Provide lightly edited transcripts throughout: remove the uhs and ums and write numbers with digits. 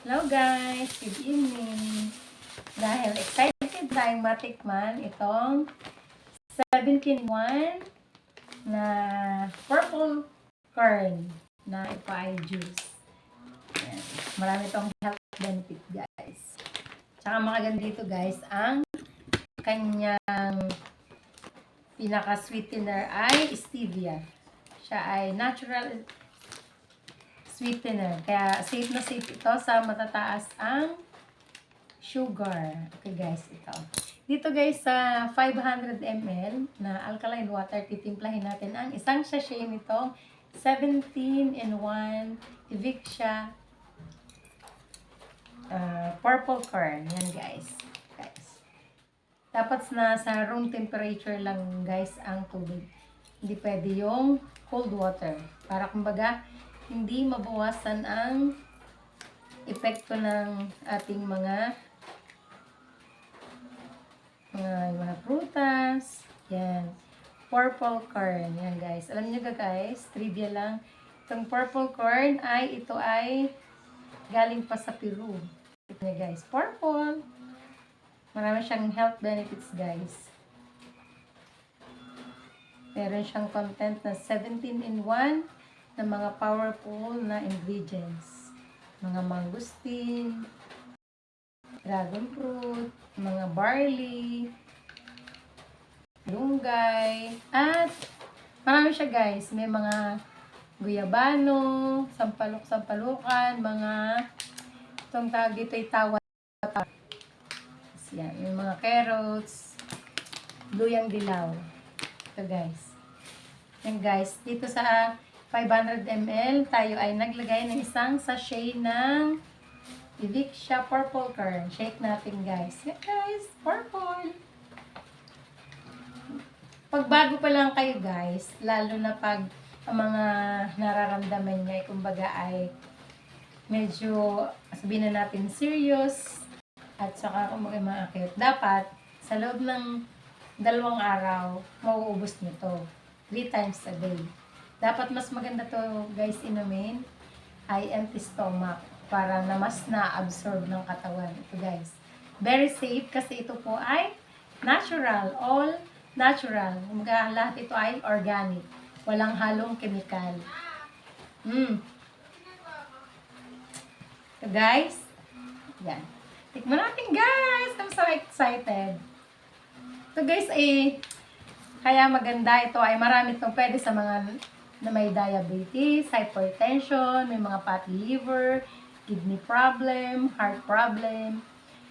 Hello guys, good evening. Dahil excited tayong matikman itong 17-in-1 na purple corn na ito ay juice. Ayan. Marami itong health benefit guys. Tsaka maganda dito guys, ang kanyang pinaka-sweetener ay stevia. Siya ay natural sweetener. Kaya safe na safe ito sa matataas ang sugar. Okay guys, ito. Dito guys sa 500 ml na alkaline water, titimplahin natin ang isang sachet nitong 17-in-1 Evixia purple corn. Yan guys. Dapat na sa room temperature lang guys ang tubig. Hindi pwede yung cold water. Para kumbaga, hindi mabawasan ang epekto ng ating mga prutas. Yan. Purple corn. Yan guys. Alam niyo guys, trivia lang. Itong purple corn ito ay galing pa sa Peru. Ito niyo guys. Purple. Marami siyang health benefits guys. Meron siyang content na 17-in-1 na mga powerful na ingredients. Mga mangosteen, dragon fruit, mga barley, lunggay, at marami siya guys. May mga guyabano, sampalok-sampalukan, mga itong tawag dito ay tawat. Yan, may mga carrots, luyang dilaw. Ito guys. Yan guys, dito sa 500 ml, tayo ay naglagay ng isang sachet ng Evixia purple corn. Shake natin guys. Yan guys, purple. Pag bago pa lang kayo guys, lalo na pag ang mga nararamdaman niya, kumbaga ay medyo, sabihin na natin, serious, at saka kumbaga mga cute. Dapat, sa loob ng 2 araw, mauubos nyo to. 3 times a day. Dapat mas maganda to guys inumin ay empty stomach para na mas na-absorb ng katawan. Ito guys. Very safe kasi ito po ay natural. All natural. Kumbaga lahat ito ay organic. Walang halong chemical. Ito guys. Yan. Tikman natin guys. I'm so excited. Ito guys kaya maganda ito ay marami itong pwede sa mga na may diabetes, hypertension, may mga fatty liver, kidney problem, heart problem,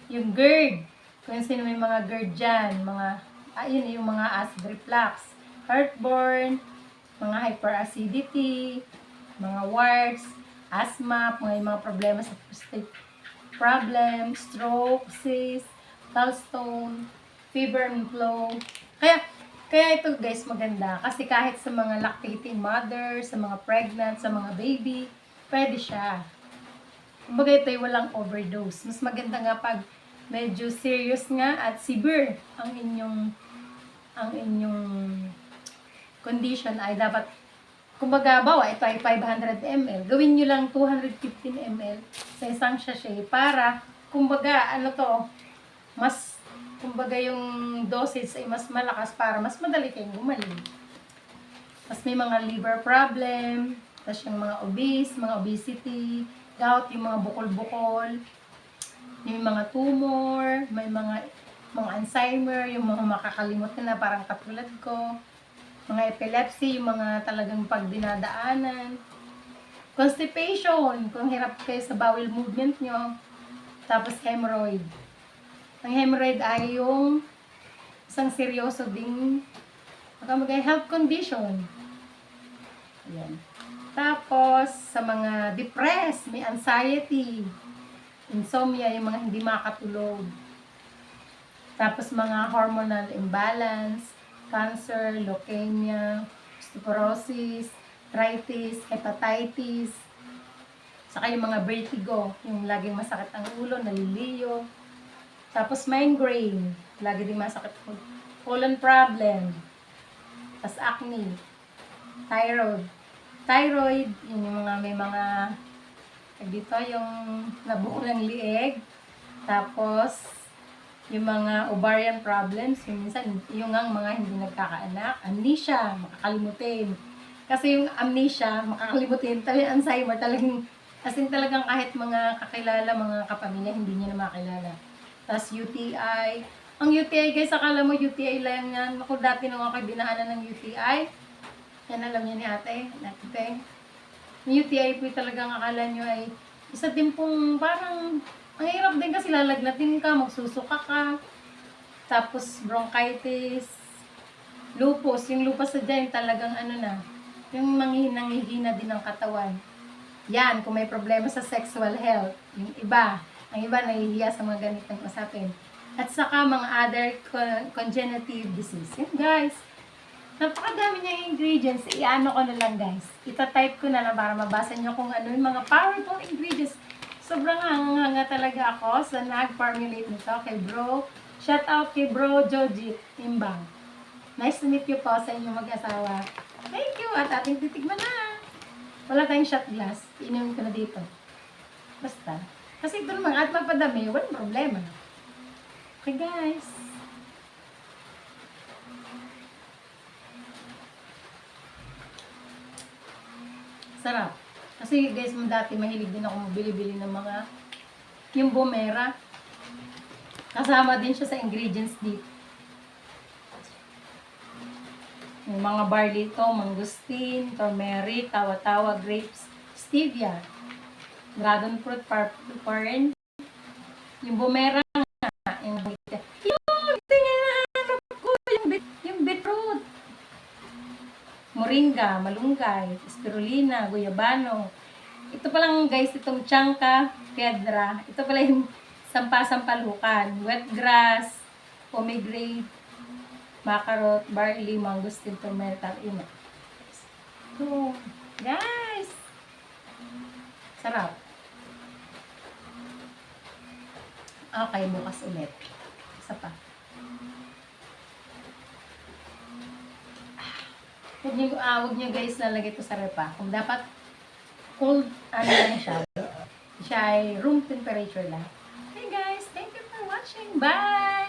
yung GERD, kung sino may mga GERD dyan, yun yung mga acid reflux, heartburn, mga hyperacidity, mga warts, asthma, mga problema sa prostate problem, stroke, cyst, gallstone, fever and flow. Kaya ito guys maganda kasi kahit sa mga lactating mother, sa mga pregnant, sa mga baby, pwede siya. Kumbaga ito ay walang overdose. Mas maganda nga pag medyo serious nga at severe ang inyong condition ay dapat, kumbaga bawa ito ay 500 ml. Gawin nyo lang 215 ml sa isang sachet para kumbaga kumbaga yung dosage ay mas malakas para mas madali kayong gumaling. Mas may mga liver problem, tapos yung mga obese, mga obesity, gout, yung mga bukol-bukol, yung mga tumor, may mga Alzheimer, yung mga makakalimot na parang katulad ko, mga epilepsy, yung mga talagang pagdinadaanan, constipation, kung hirap kayo sa bowel movement nyo, tapos hemorrhoid. Ang hemorrhoid ay yung isang seryoso ding health condition. Ayan. Tapos, sa mga depressed, may anxiety, insomnia, yung mga hindi makatulog. Tapos, mga hormonal imbalance, cancer, leukemia, osteoporosis, arthritis, hepatitis, saka yung mga vertigo, yung laging masakit ang ulo, naliliyo. Tapos migraine, lagi din masakit po. Colon problem, tas acne, thyroid, yun yung mga may mga Dito yung nabuko ng lieg. Tapos, yung mga ovarian problems, yung minsan, yung ang mga hindi nagkakaanak, amnesia, makakalimutin. Kasi yung amnesia, makakalimutin, talagang Alzheimer, talagang, as in talagang kahit mga kakilala, mga kapamilya, hindi niya na makilala. Tapos UTI. Ang UTI guys, akala mo UTI lang yan. Ako dati nung ako dinaanan ng UTI, yan alam niya ni ate, natin. Yung UTI po talagang akala nyo ay isa din pong parang ang hirap din kasi lalagnatin ka, magsusuka ka, tapos bronchitis, lupus. Yung lupus sa dyan talagang ano na, yung nanghihina din ng katawan. Yan, kung may problema sa sexual health. Yung iba, ang iba nahihiya sa mga ganitong usapin. At saka mga other congenitive disease. Yan guys, napakadami niya ingredients. Iano ko na lang guys. Ita-type ko na lang para mabasa niyo kung ano yung mga powerful ingredients. Sobrang hanga talaga ako sa nag-formulate nito kay bro. Shout out kay bro Joji Timbang. Nice to meet you po sa inyong mag-asawa. Thank you at ating titigman na. Wala tayong shot glass. Inumin ko na dito. Basta. Kasi ito naman at magpadami, walang problema. Okay guys. Sarap. Kasi guys, dati mahilig din ako mabili-bili ng mga yung Bomera. Kasama din siya sa ingredients dito. Yung mga barley to, mangosteen, turmeric, tawa-tawa, grapes, stevia, dragon fruit, purple, yung Bomera nga, yung yung beetroot, moringa, malunggay, spirulina, guyabano. Ito pa lang guys, itong chanka, piedra. Ito pala yung sampasampalukan, wheatgrass, pomegranate, macarot, barley, mangosteen, turmeric, ino. So, guys, sarap. Okay, bukas ulit. Isa pa. Huwag nyo guys lalagay ito sa repa. Kung dapat cold, ano lang siya. Siya ay room temperature lang. Okay guys, thank you for watching. Bye!